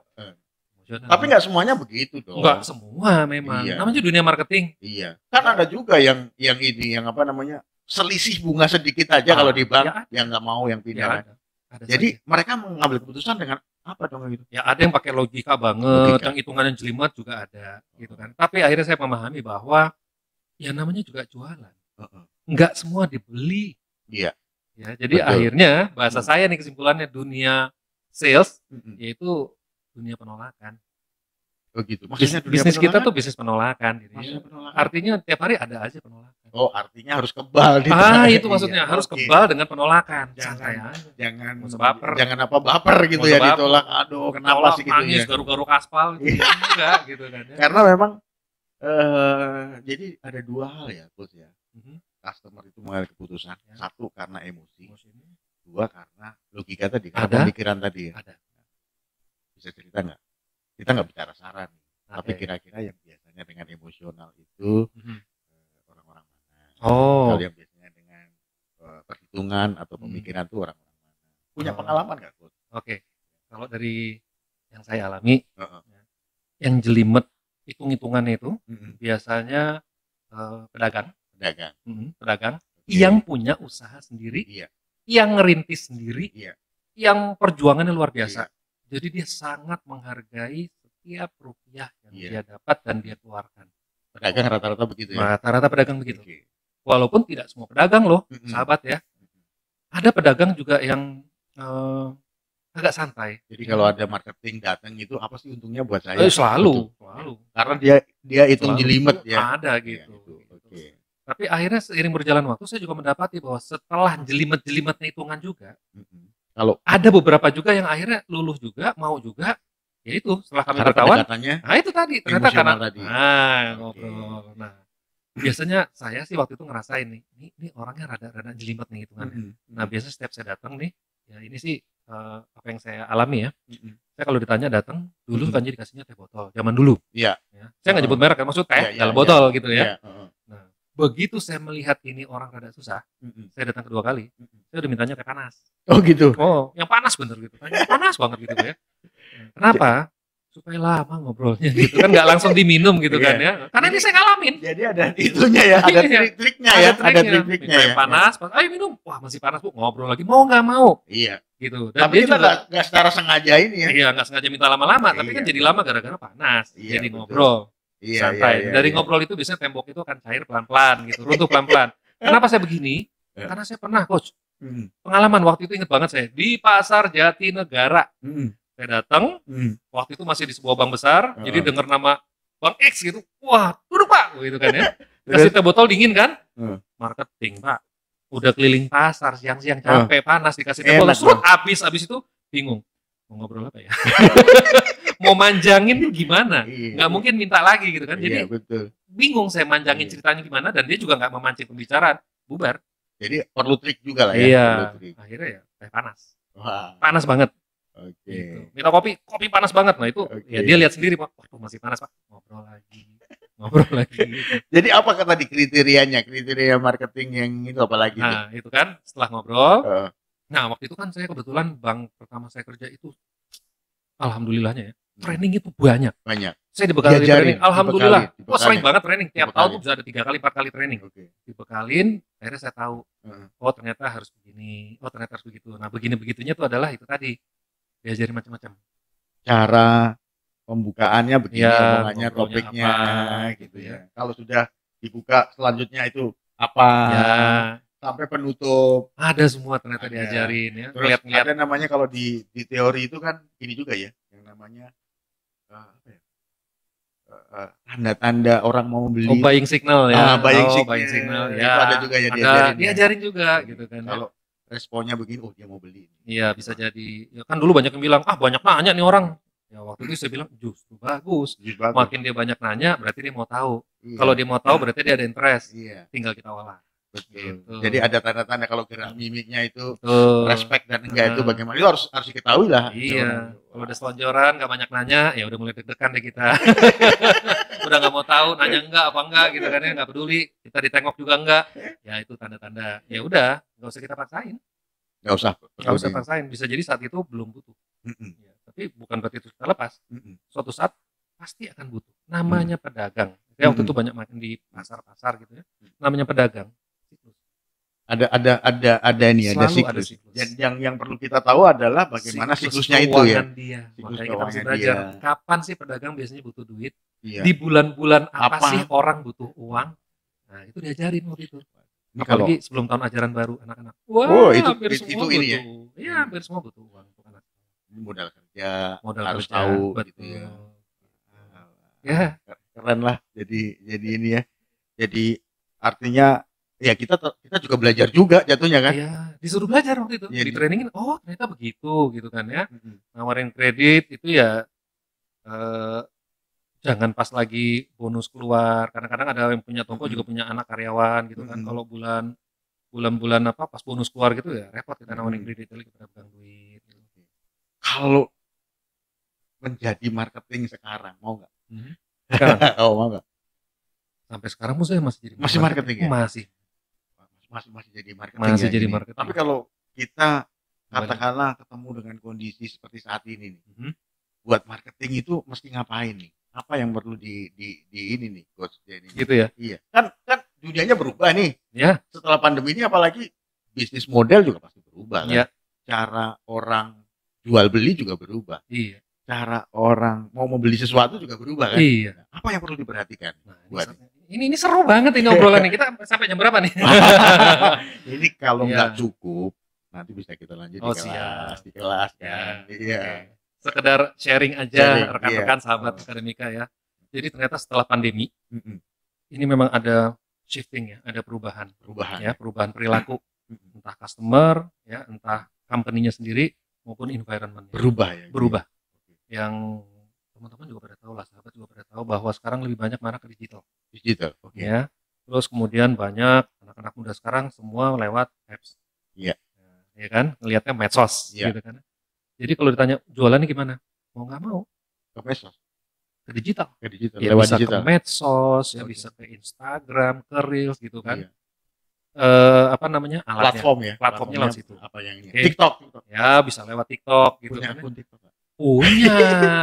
[SPEAKER 2] ternyata
[SPEAKER 1] tapi nggak semuanya begitu dong.
[SPEAKER 2] Nggak semua memang.
[SPEAKER 1] Iya.
[SPEAKER 2] Namanya dunia marketing.
[SPEAKER 1] Iya. Kan ada juga yang ini yang apa namanya? Selisih bunga sedikit aja kalau di bank yang nggak mau yang pindah. Ada jadi saja. Mereka mengambil keputusan dengan apa dong gitu?
[SPEAKER 2] Ya ada yang pakai logika banget, yang hitungan yang jelimet juga ada, gitu kan. Tapi akhirnya saya memahami bahwa ya namanya juga jualan. Nggak semua dibeli.
[SPEAKER 1] Iya.
[SPEAKER 2] Ya, jadi akhirnya bahasa saya nih kesimpulannya dunia sales yaitu dunia penolakan.
[SPEAKER 1] Oh gitu. Maksudnya
[SPEAKER 2] bisnis kita tuh bisnis penolakan. Artinya tiap hari ada aja penolakan.
[SPEAKER 1] Oh, artinya harus kebal.
[SPEAKER 2] Itu maksudnya harus kebal dengan penolakan.
[SPEAKER 1] Jangan apa baper gitu ya ditolak. Aduh, kenapa sih gitu
[SPEAKER 2] nangis,
[SPEAKER 1] ya?
[SPEAKER 2] garuk-garuk aspal gitu. Enggak gitu kan.
[SPEAKER 1] Karena memang jadi ada dua hal ya, Coach ya. Customer itu mengambil keputusan. Satu karena emosi. Dua karena logika tadi, karena pemikiran tadi.
[SPEAKER 2] Ada.
[SPEAKER 1] Bisa cerita nggak? Kita nggak bicara saran, tapi kira-kira yang biasanya dengan emosional itu orang-orang mana? Kalau yang biasanya dengan perhitungan atau pemikiran itu orang-orang mana? Punya pengalaman nggak, Coach?
[SPEAKER 2] Oke. Kalau dari yang saya alami, yang jelimet hitung-hitungannya itu biasanya pedagang, yang punya usaha sendiri, yang ngerintis sendiri, yang perjuangannya luar biasa. Jadi dia sangat menghargai setiap rupiah yang dia dapat dan dia keluarkan.
[SPEAKER 1] Pedagang rata-rata begitu ya?
[SPEAKER 2] Rata-rata pedagang begitu. Walaupun tidak semua pedagang loh, sahabat ya. Ada pedagang juga yang agak santai.
[SPEAKER 1] Jadi kalau ada marketing datang itu apa sih untungnya buat saya?
[SPEAKER 2] Selalu.
[SPEAKER 1] Karena dia hitung jelimet ya.
[SPEAKER 2] Ada gitu. Tapi akhirnya seiring berjalan waktu saya juga mendapati bahwa setelah jelimet-jelimetnya hitungan juga, kalau ada beberapa juga yang akhirnya luluh juga, mau juga, ya itu setelah kami berkawan. Nah itu tadi ternyata karena ngobrol. Nah biasanya saya sih waktu itu ngerasain ini orangnya rada jelimet nih hitungannya. Nah biasa setiap saya datang nih, ya ini sih apa yang saya alami ya. Saya kalau ditanya datang dulu kan jadi dikasihnya teh botol zaman dulu.
[SPEAKER 1] Iya.
[SPEAKER 2] Saya nggak nyebut merek kan, maksud teh dalam botol gitu ya. Nah begitu saya melihat ini orang rada susah, saya datang kedua kali, saya udah mintanya teh panas.
[SPEAKER 1] Oh gitu.
[SPEAKER 2] Oh, yang panas bener gitu. Panas banget gitu ya. Kenapa? Supaya lama ngobrolnya gitu kan, nggak langsung diminum gitu kan ya. Karena ini saya ngalamin.
[SPEAKER 1] Jadi ada itunya ya, ada trik-triknya ya, ada trik-triknya ya.
[SPEAKER 2] Panas, ayo minum. Wah masih panas Bu, ngobrol lagi. Mau nggak mau?
[SPEAKER 1] Iya.
[SPEAKER 2] Gitu.
[SPEAKER 1] Dan tapi kita nggak secara sengaja ini ya.
[SPEAKER 2] Iya, nggak sengaja minta lama-lama, tapi kan jadi lama gara-gara panas. Jadi ngobrol. Santai. Dari ngobrol itu biasanya tembok itu akan cair pelan-pelan gitu, runtuh pelan-pelan. Kenapa saya begini? Karena saya pernah, Coach. Pengalaman waktu itu ingat banget saya di Pasar Jatinegara. Saya datang, waktu itu masih di sebuah bank besar, jadi dengar nama Bang X gitu, wah duduk Pak, gitu kan ya. Kasih teh botol dingin kan, marketing Pak. Udah keliling pasar siang-siang capek panas dikasih teh botol, surut habis itu bingung mau ngobrol apa ya. Mau manjangin tuh gimana? Nggak mungkin minta lagi gitu kan. Jadi bingung saya manjangin ceritanya gimana, dan dia juga nggak memancing pembicaraan, bubar.
[SPEAKER 1] Jadi perlu trik juga lah ya.
[SPEAKER 2] Iya. Akhirnya ya teh panas. Panas banget.
[SPEAKER 1] Gitu.
[SPEAKER 2] Minta kopi panas banget. Nah itu ya dia lihat sendiri Pak. Waduh masih panas Pak. Ngobrol lagi.
[SPEAKER 1] Jadi apa kata di kriteria marketing yang itu apa lagi?
[SPEAKER 2] Nah itu kan setelah ngobrol. Nah waktu itu kan saya kebetulan bank pertama saya kerja itu, alhamdulillahnya ya, training itu banyak. Saya dibekali training, alhamdulillah. Sering banget training, tiap tahun tuh bisa ada 3 kali 4 kali training. Dibekalin, akhirnya saya tahu, oh ternyata harus begini, oh ternyata harus begitu. Nah begini-begitunya tuh adalah itu tadi, diajarin macam-macam.
[SPEAKER 1] Cara pembukaannya begini, omongannya, topiknya gitu ya. Kalau sudah dibuka selanjutnya itu apa? Sampai penutup.
[SPEAKER 2] Ada semua ternyata diajarin ya.
[SPEAKER 1] Terus ada namanya kalau di teori itu kan ini juga ya, yang namanya tanda-tanda orang mau beli.
[SPEAKER 2] Buying signal ya.
[SPEAKER 1] Buying
[SPEAKER 2] signal.
[SPEAKER 1] Ya. Itu ada juga ya
[SPEAKER 2] diajarin juga gitu kan.
[SPEAKER 1] Kalau responnya begini, oh dia mau beli.
[SPEAKER 2] Iya bisa jadi. Ya kan dulu banyak yang bilang, banyak nanya nih orang. Ya waktu itu saya bilang justru bagus. Makin dia banyak nanya, berarti dia mau tahu. Kalau dia mau tahu, berarti dia ada interest. Tinggal kita olah.
[SPEAKER 1] Betul. Gitu. Jadi ada tanda-tanda kalau gerak mimiknya itu respect dan enggak itu bagaimana, itu harus diketahui lah.
[SPEAKER 2] Iya. Kalau udah selonjoran nggak banyak nanya, ya udah mulai deg-degan deh kita. Udah nggak mau tahu nanya enggak apa enggak gitu kan ya, nggak peduli. Kita kita ditengok juga enggak, ya itu tanda-tanda. Ya udah, nggak usah kita paksain.
[SPEAKER 1] Nggak usah
[SPEAKER 2] paksain. Bisa jadi saat itu belum butuh. Ya, tapi bukan berarti itu kita lepas. Suatu saat pasti akan butuh. Namanya pedagang. Ya, waktu itu banyak makin di pasar-pasar gitu ya. Namanya pedagang.
[SPEAKER 1] Ada siklus. Yang perlu kita tahu adalah bagaimana siklusnya itu ya.
[SPEAKER 2] Makanya kita harus belajar. Kapan sih pedagang biasanya butuh duit? Di bulan-bulan apa sih orang butuh uang? Nah, itu diajarin waktu itu. Apalagi sebelum tahun ajaran baru anak-anak. Wah, hampir semua butuh. Ya? Iya, hampir semua butuh uang untuk anak.
[SPEAKER 1] Modal kerja, harus tahu
[SPEAKER 2] betul.
[SPEAKER 1] Gitu ya.
[SPEAKER 2] Ya,
[SPEAKER 1] keren lah. Jadi ini ya. Jadi artinya ya kita juga belajar juga jatuhnya kan.
[SPEAKER 2] Iya, disuruh belajar waktu itu. Di trainingin, oh ternyata begitu gitu kan ya. Nawarin kredit itu ya jangan pas lagi bonus keluar. Kadang-kadang ada yang punya toko juga punya anak karyawan gitu kan. Kalau bulan-bulan apa pas bonus keluar gitu ya repot kita nawarin kredit lagi kita pegang duit. Gitu.
[SPEAKER 1] Kalau menjadi marketing sekarang mau nggak?
[SPEAKER 2] Sekarang?
[SPEAKER 1] Mau nggak?
[SPEAKER 2] Sampai sekarang saya masih jadi
[SPEAKER 1] marketing ya? Masih jadi marketing.
[SPEAKER 2] Masih jadi marketing.
[SPEAKER 1] Tapi kalau kita katakanlah ketemu dengan kondisi seperti saat ini nih, buat marketing itu mesti ngapain nih? Apa yang perlu di ini nih, coach?
[SPEAKER 2] Gitu ya?
[SPEAKER 1] Iya. Kan dunianya berubah nih.
[SPEAKER 2] Ya.
[SPEAKER 1] Setelah pandemi ini apalagi bisnis model juga pasti berubah kan.
[SPEAKER 2] Ya.
[SPEAKER 1] Cara orang jual beli juga berubah.
[SPEAKER 2] Iya.
[SPEAKER 1] Cara orang mau membeli sesuatu juga berubah kan.
[SPEAKER 2] Iya.
[SPEAKER 1] Apa yang perlu diperhatikan?
[SPEAKER 2] Ini seru banget ini obrolan nih. Kita sampai jam berapa nih?
[SPEAKER 1] Ini kalau nggak cukup, nanti bisa kita lanjut di kelas
[SPEAKER 2] kan.
[SPEAKER 1] Iya.
[SPEAKER 2] Sekedar sharing aja rekan-rekan sahabat akademika ya. Jadi ternyata setelah pandemi, ini memang ada shifting ya, ada perubahan ya, perubahan perilaku. Entah customer ya, entah company-nya sendiri maupun environment. Berubah. Yang teman-teman juga pada tahu lah, sahabat juga pada tahu bahwa sekarang lebih banyak mana ke digital. Ya. Terus kemudian banyak anak-anak muda sekarang semua lewat apps.
[SPEAKER 1] Iya.
[SPEAKER 2] Ya kan, ngelihatnya medsos gitu kan. Jadi kalau ditanya jualannya gimana? Mau nggak mau
[SPEAKER 1] ke medsos.
[SPEAKER 2] Ke digital. Ya,
[SPEAKER 1] lewat
[SPEAKER 2] bisa
[SPEAKER 1] digital.
[SPEAKER 2] Ke medsos, ya bisa ke Instagram, ke Reels gitu kan.
[SPEAKER 1] Iya.
[SPEAKER 2] Apa namanya? Alatnya. Platformnya lewat situ.
[SPEAKER 1] Apa yang ini?
[SPEAKER 2] TikTok. Ya, bisa lewat TikTok gitu
[SPEAKER 1] punya
[SPEAKER 2] kan.
[SPEAKER 1] Akun TikTok.
[SPEAKER 2] Punya.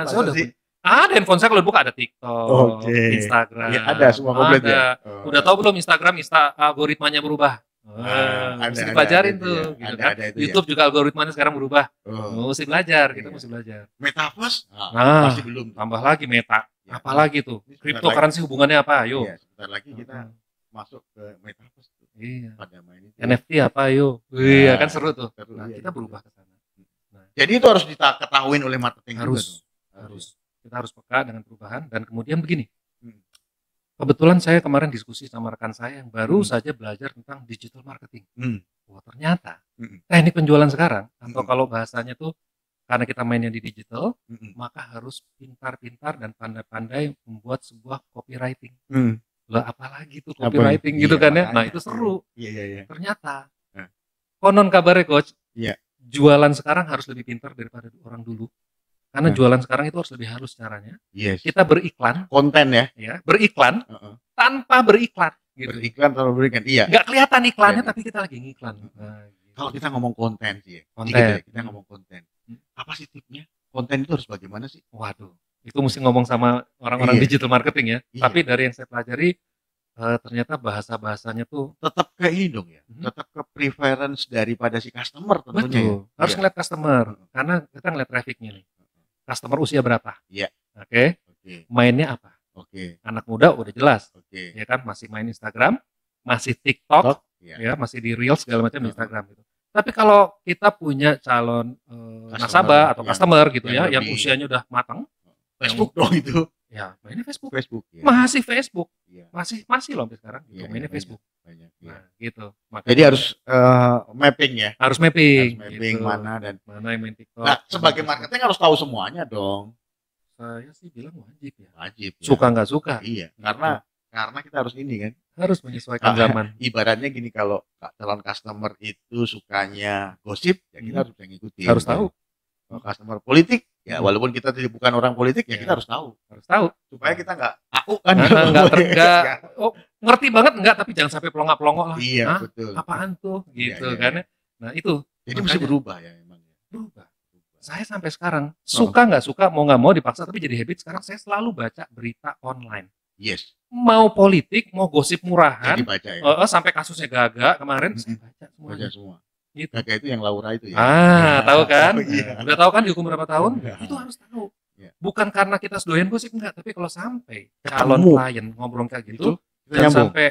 [SPEAKER 2] Saya udah ada handphone saya kalau buka ada TikTok, Instagram.
[SPEAKER 1] Ya, ada semua komplit ya.
[SPEAKER 2] Udah tahu belum Instagram algoritmanya berubah? Mesti dipelajarin tuh, gitu kan. YouTube juga algoritmanya sekarang berubah. Mesti belajar, kita mesti belajar.
[SPEAKER 1] Metaverse?
[SPEAKER 2] Masih belum. Tambah lagi meta. Apalagi tuh? Cryptocurrency hubungannya apa? Ayo.
[SPEAKER 1] Sebentar lagi kita masuk ke metaverse.
[SPEAKER 2] Iya.
[SPEAKER 1] Pada main itu.
[SPEAKER 2] NFT apa? Ayo. Iya, kan seru tuh. Nah, kita berubah ke sana.
[SPEAKER 1] Jadi itu harus ketahui oleh marketing
[SPEAKER 2] harus. Kita harus peka dengan perubahan dan kemudian begini. Kebetulan saya kemarin diskusi sama rekan saya yang baru saja belajar tentang digital marketing. Wah, ternyata teknik penjualan sekarang atau kalau bahasanya tuh karena kita mainnya di digital, maka harus pintar-pintar dan pandai-pandai membuat sebuah copywriting. Lah apalagi tuh copywriting gitu kan ya. Nah, itu seru.
[SPEAKER 1] Iya.
[SPEAKER 2] Ternyata konon kabarnya coach.
[SPEAKER 1] Iya.
[SPEAKER 2] Jualan sekarang harus lebih pintar daripada orang dulu. Karena jualan sekarang itu harus lebih halus caranya. Kita beriklan,
[SPEAKER 1] konten ya,
[SPEAKER 2] beriklan tanpa beriklan. Gitu.
[SPEAKER 1] Beriklan tanpa beriklan, iya.
[SPEAKER 2] Nggak kelihatan iklannya, tapi kita lagi ngiklan.
[SPEAKER 1] Nah, gitu. Kalau kita ngomong konten sih, kita ngomong konten. Apa sih tipnya? Konten itu harus bagaimana sih?
[SPEAKER 2] Waduh, itu mesti ngomong sama orang-orang digital marketing ya. Tapi dari yang saya pelajari, ternyata bahasanya tuh
[SPEAKER 1] tetap ke ini dong ya, tetap ke preference daripada si customer tentunya.
[SPEAKER 2] Betul. Harus ngeliat customer, karena kita ngeliat trafficnya nih. Customer usia berapa?
[SPEAKER 1] Iya.
[SPEAKER 2] Oke. Mainnya apa? Anak muda udah jelas. Ya kan, masih main Instagram, masih TikTok, ya masih di Reels segala macam Instagram gitu. Tapi kalau kita punya calon nasabah atau customer gitu ya, yang usianya udah matang,
[SPEAKER 1] Facebook dong itu.
[SPEAKER 2] Ya, mainnya Facebook.
[SPEAKER 1] Ya.
[SPEAKER 2] Masih Facebook. Ya. Masih loh sampai sekarang. Ya, mainnya Facebook.
[SPEAKER 1] Banyak.
[SPEAKER 2] Nah, gitu.
[SPEAKER 1] Makanya jadi harus mapping ya.
[SPEAKER 2] Harus mapping
[SPEAKER 1] gitu. Mana
[SPEAKER 2] yang main TikTok.
[SPEAKER 1] Nah, sebagai marketing harus tahu semuanya dong.
[SPEAKER 2] Saya sih bilang wajib ya.
[SPEAKER 1] Wajib. Ya.
[SPEAKER 2] Suka nggak suka.
[SPEAKER 1] Iya. Karena kita harus ini kan.
[SPEAKER 2] Harus menyesuaikan zaman.
[SPEAKER 1] Ibaratnya gini, kalau calon customer itu sukanya gosip, ya kita harus ngikutin.
[SPEAKER 2] Harus tahu.
[SPEAKER 1] Kalau customer politik, ya walaupun kita bukan orang politik, ya kita harus tahu.
[SPEAKER 2] Harus tahu
[SPEAKER 1] supaya kita nggak aku kan.
[SPEAKER 2] ngerti banget enggak, tapi jangan sampai pelongok-pelongok lah.
[SPEAKER 1] Iya, betul.
[SPEAKER 2] Apaan tuh gitu
[SPEAKER 1] Iya,
[SPEAKER 2] kan.
[SPEAKER 1] iya.
[SPEAKER 2] Nah, itu.
[SPEAKER 1] Jadi mesti berubah ya emang.
[SPEAKER 2] Berubah. Saya sampai sekarang suka nggak suka, mau nggak mau dipaksa, tapi jadi habit sekarang saya selalu baca berita online.
[SPEAKER 1] Yes.
[SPEAKER 2] Mau politik, mau gosip murahan,
[SPEAKER 1] Jadi baca ya.
[SPEAKER 2] sampai kasusnya Gaga kemarin saya baca semua.
[SPEAKER 1] Baca semua.
[SPEAKER 2] Gitu.
[SPEAKER 1] Gaga itu yang Laura itu ya.
[SPEAKER 2] Tahu kan?
[SPEAKER 1] Oh, iya.
[SPEAKER 2] Udah tahu kan dihukum berapa tahun?
[SPEAKER 1] Iya.
[SPEAKER 2] Itu harus tahu.
[SPEAKER 1] Iya.
[SPEAKER 2] Bukan karena kita sedoyan gosip enggak, tapi kalau sampai
[SPEAKER 1] Ketemu.
[SPEAKER 2] calon klien ngobrol kayak gitu, dan
[SPEAKER 1] nyambung.
[SPEAKER 2] sampai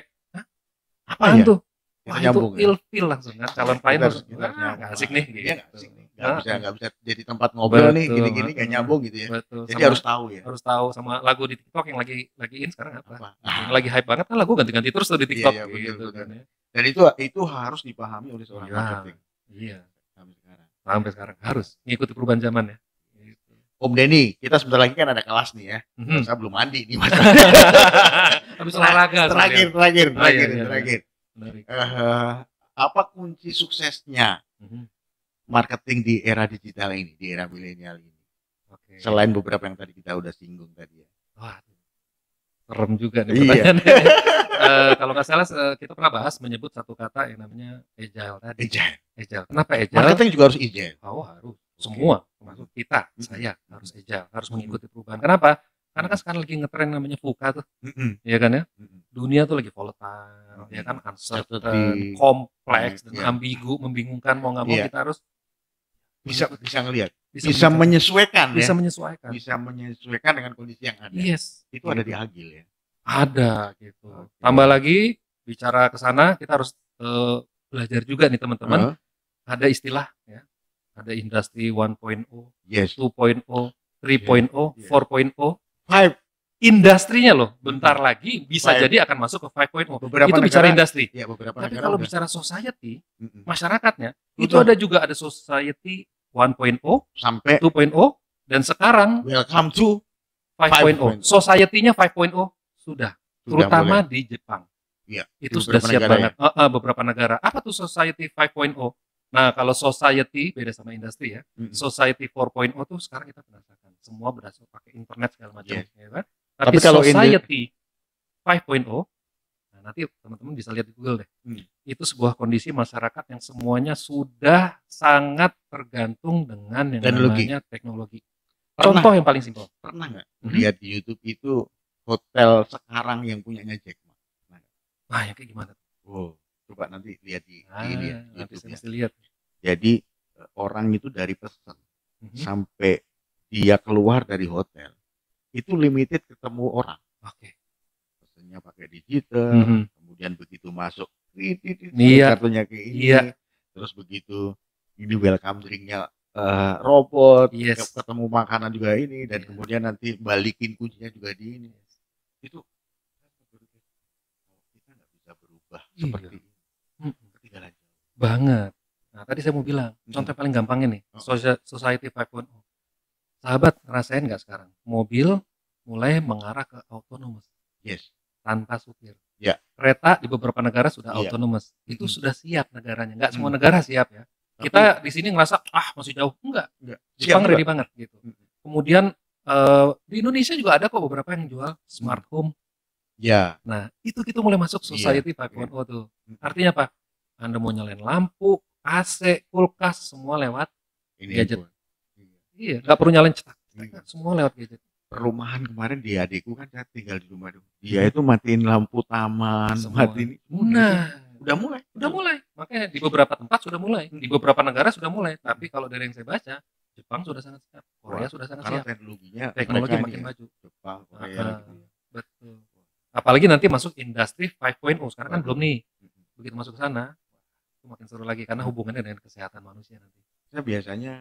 [SPEAKER 1] Apa ya?
[SPEAKER 2] tuh?
[SPEAKER 1] Kita
[SPEAKER 2] Wah,
[SPEAKER 1] nyambung,
[SPEAKER 2] itu
[SPEAKER 1] ya?
[SPEAKER 2] ilfil langsung kan calon klien
[SPEAKER 1] Kita
[SPEAKER 2] harus
[SPEAKER 1] nyambung.
[SPEAKER 2] nggak asik nih gitu.
[SPEAKER 1] Iya, nggak asik nih. Nggak bisa jadi tempat ngobrol nih,
[SPEAKER 2] Betul,
[SPEAKER 1] gini-gini nggak nyambung gitu ya.
[SPEAKER 2] Betul.
[SPEAKER 1] Jadi
[SPEAKER 2] Sama-
[SPEAKER 1] harus tahu ya.
[SPEAKER 2] harus tahu sama lagu di TikTok yang lagi in sekarang apa?
[SPEAKER 1] Apa?
[SPEAKER 2] Yang lagi hype banget kan lagu ganti-ganti terus tuh di TikTok
[SPEAKER 1] Iya, betul,
[SPEAKER 2] gitu
[SPEAKER 1] betul.
[SPEAKER 2] kan ya.
[SPEAKER 1] Dan itu harus dipahami oleh seorang
[SPEAKER 2] Iya.
[SPEAKER 1] marketing
[SPEAKER 2] Iya,
[SPEAKER 1] sampai sekarang.
[SPEAKER 2] sampai sekarang harus ngikuti perubahan zaman ya. Gitu.
[SPEAKER 1] Om Denny, kita sebentar lagi kan ada kelas nih ya.
[SPEAKER 2] Mhm.
[SPEAKER 1] Saya belum mandi nih Mas.
[SPEAKER 2] Habis olahraga
[SPEAKER 1] terakhir.
[SPEAKER 2] iya. Menarik.
[SPEAKER 1] Apa kunci suksesnya
[SPEAKER 2] Mhm.
[SPEAKER 1] marketing di era digital ini, di era milenial ini?
[SPEAKER 2] Oke.
[SPEAKER 1] Selain beberapa yang tadi kita udah singgung tadi ya.
[SPEAKER 2] Wah, serem juga nih
[SPEAKER 1] Iya.
[SPEAKER 2] pertanyaannya. Kalau nggak salah kita pernah bahas menyebut satu kata yang namanya agile tadi.
[SPEAKER 1] Agile.
[SPEAKER 2] Kenapa agile?
[SPEAKER 1] Marketing juga harus agile.
[SPEAKER 2] Harus. Semua, termasuk kita, saya harus agile, harus mengikuti perubahan. Kenapa? Karena kan sekarang lagi ngetren namanya VUCA tuh, ya kan ya? Dunia tuh lagi volatile, ya kan, uncertain, kompleks, dan
[SPEAKER 1] Iya.
[SPEAKER 2] ambigu, membingungkan, mau nggak mau
[SPEAKER 1] Iya.
[SPEAKER 2] kita harus
[SPEAKER 1] Bisa ngelihat,
[SPEAKER 2] bisa
[SPEAKER 1] bisa menyesuaikan
[SPEAKER 2] bisa
[SPEAKER 1] ya.
[SPEAKER 2] menyesuaikan.
[SPEAKER 1] Bisa menyesuaikan dengan kondisi yang ada.
[SPEAKER 2] Yes.
[SPEAKER 1] Itu ada di agile ya.
[SPEAKER 2] Ada gitu.
[SPEAKER 1] Oke.
[SPEAKER 2] Tambah lagi bicara ke sana kita harus belajar juga nih teman-teman. Ada istilah ya. Ada industri 1.0,
[SPEAKER 1] Yes.
[SPEAKER 2] 2.0, 3.0,
[SPEAKER 1] Yeah.
[SPEAKER 2] 4.0.
[SPEAKER 1] Five.
[SPEAKER 2] Industrinya loh, bentar lagi bisa
[SPEAKER 1] Five.
[SPEAKER 2] jadi akan masuk ke 5.0.
[SPEAKER 1] Beberapa
[SPEAKER 2] Itu bicara
[SPEAKER 1] negara-
[SPEAKER 2] industri.
[SPEAKER 1] Ya, beberapa
[SPEAKER 2] Tapi
[SPEAKER 1] negara
[SPEAKER 2] kalau
[SPEAKER 1] udah.
[SPEAKER 2] bicara society,
[SPEAKER 1] Mm-mm.
[SPEAKER 2] masyarakatnya, itu
[SPEAKER 1] Udah.
[SPEAKER 2] ada society 1.0,
[SPEAKER 1] Sampai
[SPEAKER 2] 2.0, dan sekarang
[SPEAKER 1] welcome to
[SPEAKER 2] 5.0.
[SPEAKER 1] 5.0.
[SPEAKER 2] Society-nya 5.0 sudah.
[SPEAKER 1] Sudah
[SPEAKER 2] Terutama
[SPEAKER 1] mulai.
[SPEAKER 2] di Jepang.
[SPEAKER 1] Iya,
[SPEAKER 2] Itu
[SPEAKER 1] di
[SPEAKER 2] sudah
[SPEAKER 1] beberapa
[SPEAKER 2] siap
[SPEAKER 1] negara
[SPEAKER 2] banget. Beberapa negara. Apa tuh society 5.0? Nah, kalau society beda sama industri ya.
[SPEAKER 1] Mm-mm.
[SPEAKER 2] Society 4.0 tuh sekarang kita merasakan semua berhasil pakai internet segala macam,
[SPEAKER 1] Yes.
[SPEAKER 2] ya kan?
[SPEAKER 1] Tapi
[SPEAKER 2] Tapi
[SPEAKER 1] kalau
[SPEAKER 2] society 5.0, nah nanti teman-teman bisa lihat di Google deh.
[SPEAKER 1] Hmm.
[SPEAKER 2] Itu sebuah kondisi masyarakat yang semuanya sudah sangat tergantung dengan yang
[SPEAKER 1] Teknologi.
[SPEAKER 2] namanya teknologi.
[SPEAKER 1] Pernah.
[SPEAKER 2] Contoh yang paling simpel.
[SPEAKER 1] Pernah nggak
[SPEAKER 2] Mhm.
[SPEAKER 1] lihat di YouTube itu hotel sekarang yang punyanya Jack Ma?
[SPEAKER 2] Nah, yang kayak gimana?
[SPEAKER 1] Wow, coba nanti lihat di
[SPEAKER 2] Nah,
[SPEAKER 1] ini ya,
[SPEAKER 2] nanti
[SPEAKER 1] YouTube
[SPEAKER 2] saya
[SPEAKER 1] ya.
[SPEAKER 2] mesti lihat.
[SPEAKER 1] Jadi orang itu dari pesan
[SPEAKER 2] Mhm.
[SPEAKER 1] sampai dia keluar dari hotel itu limited ketemu orang.
[SPEAKER 2] Oke.
[SPEAKER 1] Pesannya pakai digital,
[SPEAKER 2] Mhm.
[SPEAKER 1] kemudian begitu masuk,
[SPEAKER 2] Iya.
[SPEAKER 1] kartunya kayak ini,
[SPEAKER 2] Iya.
[SPEAKER 1] terus begitu ini welcome drinknya robot,
[SPEAKER 2] Yes.
[SPEAKER 1] ketemu makanan juga ini, dan
[SPEAKER 2] Iya.
[SPEAKER 1] kemudian nanti balikin kuncinya juga di ini. Itu kita nggak bisa berubah
[SPEAKER 2] Iya.
[SPEAKER 1] seperti ini.
[SPEAKER 2] Mhm.
[SPEAKER 1] Ketinggalan jauh.
[SPEAKER 2] Banget. Nah, tadi saya mau bilang, contoh paling gampangnya nih,
[SPEAKER 1] Oh.
[SPEAKER 2] Society 5.0. Sahabat, ngerasain nggak sekarang? Mobil mulai mengarah ke autonomous,
[SPEAKER 1] Yes.
[SPEAKER 2] tanpa supir.
[SPEAKER 1] Ya.
[SPEAKER 2] Kereta di beberapa negara sudah
[SPEAKER 1] Iya.
[SPEAKER 2] autonomous. Itu
[SPEAKER 1] Mhm.
[SPEAKER 2] sudah siap negaranya. Nggak semua
[SPEAKER 1] Mhm.
[SPEAKER 2] negara siap ya.
[SPEAKER 1] Tapi-
[SPEAKER 2] Kita di sini ngerasa, masih jauh. Enggak. Jepang
[SPEAKER 1] Siap
[SPEAKER 2] ready
[SPEAKER 1] juga.
[SPEAKER 2] banget gitu.
[SPEAKER 1] Mhm.
[SPEAKER 2] Kemudian di Indonesia juga ada kok beberapa yang jual smart home.
[SPEAKER 1] Ya.
[SPEAKER 2] Nah, itu kita mulai masuk society 5.0 tuh. Artinya apa? Anda mau nyalain lampu, AC, kulkas, semua lewat
[SPEAKER 1] Ini
[SPEAKER 2] gadget.
[SPEAKER 1] handphone.
[SPEAKER 2] Iya, nggak perlu nyalain cetak.
[SPEAKER 1] Iya.
[SPEAKER 2] Semua lewat gadget.
[SPEAKER 1] Perumahan kemarin di adikku kan saya tinggal di rumah dulu. Dia itu matiin lampu taman,
[SPEAKER 2] Semua.
[SPEAKER 1] matiin.
[SPEAKER 2] Nah,
[SPEAKER 1] Udah mulai.
[SPEAKER 2] udah mulai. Makanya di beberapa tempat sudah mulai, di beberapa negara sudah mulai. Tapi kalau dari yang saya baca, Jepang sudah sangat siap, Korea sudah sangat
[SPEAKER 1] Karena
[SPEAKER 2] siap.
[SPEAKER 1] teknologinya
[SPEAKER 2] Teknologi
[SPEAKER 1] mereka
[SPEAKER 2] makin
[SPEAKER 1] ini ya,
[SPEAKER 2] maju.
[SPEAKER 1] Jepang, Korea.
[SPEAKER 2] Ah,
[SPEAKER 1] gitu ya.
[SPEAKER 2] betul. Apalagi nanti masuk industri 5.0. Sekarang kan belum nih. Begitu masuk ke sana, itu makin seru lagi karena hubungannya dengan kesehatan manusia nanti.
[SPEAKER 1] Saya biasanya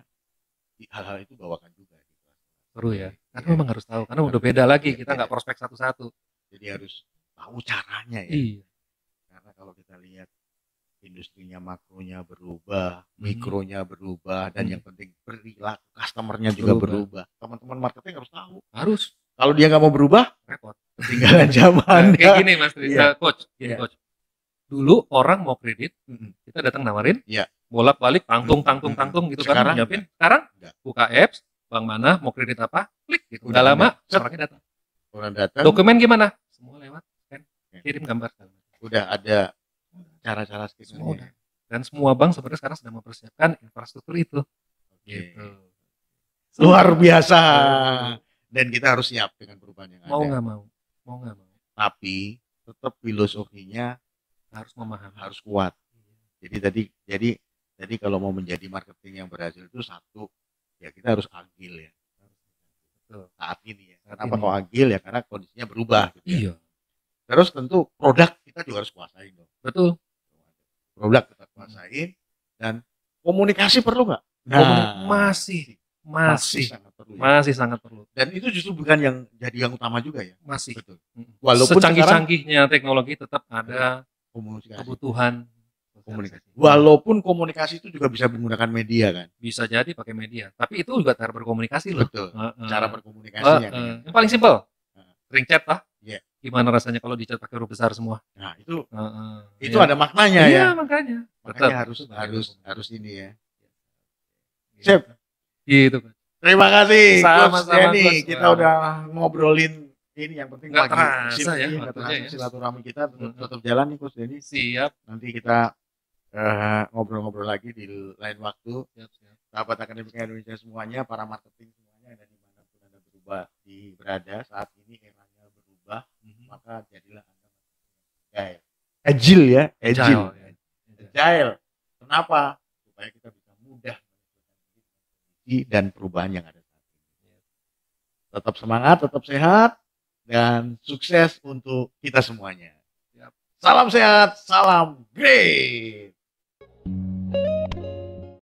[SPEAKER 1] hal-hal itu bawakan juga.
[SPEAKER 2] Seru ya. Karena
[SPEAKER 1] Iya.
[SPEAKER 2] memang harus tahu. Karena udah beda lagi.
[SPEAKER 1] Iya,
[SPEAKER 2] Kita nggak
[SPEAKER 1] beda.
[SPEAKER 2] prospek satu-satu.
[SPEAKER 1] Jadi harus tahu caranya ya.
[SPEAKER 2] Iya.
[SPEAKER 1] Karena kalau kita lihat industrinya makronya berubah,
[SPEAKER 2] Mhm.
[SPEAKER 1] mikronya berubah, dan
[SPEAKER 2] Mhm.
[SPEAKER 1] yang penting perilaku customernya juga
[SPEAKER 2] Berubah.
[SPEAKER 1] berubah. Teman-teman marketing harus tahu.
[SPEAKER 2] Harus.
[SPEAKER 1] Kalau dia nggak mau berubah,
[SPEAKER 2] Repot.
[SPEAKER 1] ketinggalan zaman.
[SPEAKER 2] Nah, kayak gini Mas Tri,
[SPEAKER 1] Iya.
[SPEAKER 2] Coach. Gini,
[SPEAKER 1] Iya.
[SPEAKER 2] Coach. Dulu orang mau kredit,
[SPEAKER 1] Mm-mm.
[SPEAKER 2] kita datang nawarin,
[SPEAKER 1] Iya.
[SPEAKER 2] bolak-balik, tangtung
[SPEAKER 1] Mm-mm.
[SPEAKER 2] gitu
[SPEAKER 1] Sekarang
[SPEAKER 2] kan, nyiapin. Sekarang
[SPEAKER 1] enggak.
[SPEAKER 2] buka apps, bank mana, mau kredit apa, klik gitu.
[SPEAKER 1] Udah
[SPEAKER 2] Nggak lama,
[SPEAKER 1] ada. Set.
[SPEAKER 2] orangnya datang.
[SPEAKER 1] Orang datang.
[SPEAKER 2] Dokumen gimana? Semua lewat. Kan? Kirim gambar.
[SPEAKER 1] Udah ada cara-cara
[SPEAKER 2] semua udah. Dan semua bank sebenarnya sekarang sedang mempersiapkan infrastruktur itu. Gitu.
[SPEAKER 1] Luar biasa. Dan kita harus siap dengan perubahan yang ada.
[SPEAKER 2] Mau nggak mau.
[SPEAKER 1] Tapi tetap filosofinya
[SPEAKER 2] harus memahami,
[SPEAKER 1] harus kuat. Jadi kalau mau menjadi marketing yang berhasil itu satu, ya kita harus agil ya. Saat ini ya. Kenapa kok agil ya? Karena kondisinya berubah. Gitu
[SPEAKER 2] iya.
[SPEAKER 1] Ya. Terus tentu produk kita juga harus kuasain dong.
[SPEAKER 2] Betul.
[SPEAKER 1] Produk kita kuasain dan komunikasi perlu nggak?
[SPEAKER 2] Nah, masih sangat perlu.
[SPEAKER 1] Dan itu justru bukan yang jadi yang utama juga ya.
[SPEAKER 2] Masih.
[SPEAKER 1] Betul.
[SPEAKER 2] Walaupun secanggih-canggihnya teknologi tetap ada kebutuhan
[SPEAKER 1] komunikasi. Walaupun komunikasi itu juga bisa menggunakan media kan.
[SPEAKER 2] Bisa jadi pakai media. Tapi itu juga cara berkomunikasi loh.
[SPEAKER 1] Betul. Cara berkomunikasinya.
[SPEAKER 2] Yang paling simpel. Ring chat lah.
[SPEAKER 1] Yeah.
[SPEAKER 2] Gimana rasanya kalau dicat pakai huruf besar semua?
[SPEAKER 1] Nah, itu ada maknanya ya.
[SPEAKER 2] Iya, makanya.
[SPEAKER 1] Makanya harus ini ya. Sip.
[SPEAKER 2] Gitu.
[SPEAKER 1] Terima kasih
[SPEAKER 2] Coach
[SPEAKER 1] Denny. Kita udah ngobrolin ini yang penting
[SPEAKER 2] nggak terasa ya,
[SPEAKER 1] silaturahmi kita tetap jalan nih Coach Denny.
[SPEAKER 2] Siap.
[SPEAKER 1] Nanti kita ngobrol-ngobrol lagi di lain waktu.
[SPEAKER 2] Siap.
[SPEAKER 1] Sahabat Akademik Indonesia semuanya, para marketing semuanya, dan dimanapun Anda berada saat ini eranya berubah, maka jadilah Anda agile. Kenapa? Supaya kita bisa mudah dan perubahan yang ada saat ini. Tetap semangat, tetap sehat, dan sukses untuk kita semuanya. Salam sehat, salam great.